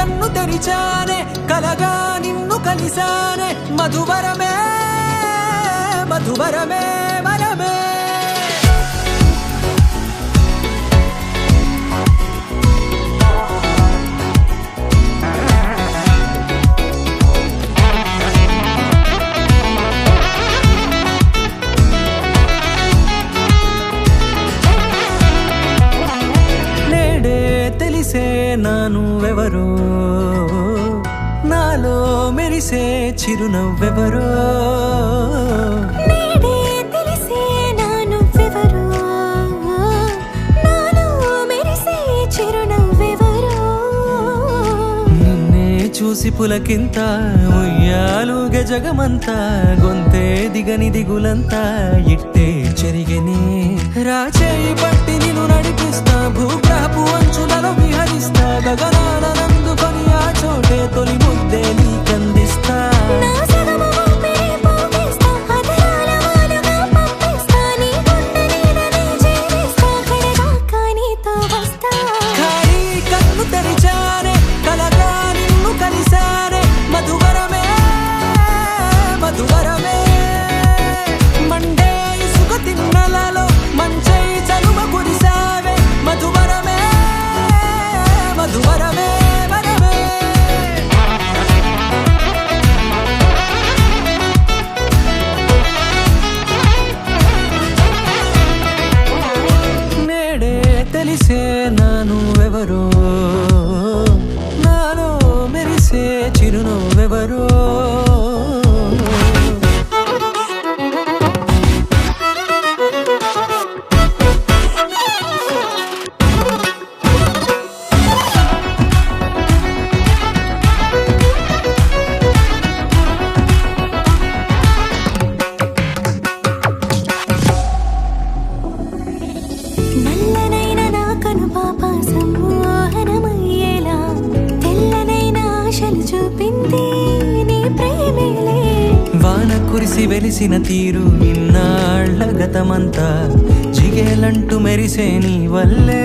కన్ను తెరిచానే కలగా నిన్ను కలిసానే మధువరమే మధువరమే వరమే తెలిసే నానువెవరో నాలో మెరిసే చిరునవ్వెవరో నేడే తెలిసే నానువెవరో నాలో మెరిసే చిరునవ్వెవరో నిన్నే చూసి పులకింత ఉయ్యాలుగే జగమంతా గొంతే దిగని దిగులంతా ఇట్టే చెరిగని రాచేయి పట్టి నిన్ను నడిపిస్తా భూగ్రహపు అంచులలో విహరిస్తా గగనానందుకొని ఆ చోటే తొలి ముద్దే నీకందిస్తా నా సగము ఊపిరి పోగేస్తా అధరాల వాలుగా పంపిస్తా నీ గుండె నీడనే చేరేస్తా కడదాకా నీతో వస్తా ఖాళీ కన్ను తెరిచానే కలగా నిన్ను కలిసానే మధువరమే మధువరమే మండే ఇసుక తిన్నలలో మంచై చలువ కురిసావే మధువరమే మధువరమే వరమే నేడే తెలిసే నానువెవరో నాలో మెరిసే చిరునవ్వెవరో నల్లనైన నా కనుపాప సమ్మోహనమయ్యేలా తెల్లనైన ఆశలు చూపింది నీ ప్రేమేలే వాన కురిసి వెలిసిన తీరు ఇన్నాళ్ల గతమంతా జిగేలంటూ మెరిసే నీ వల్లే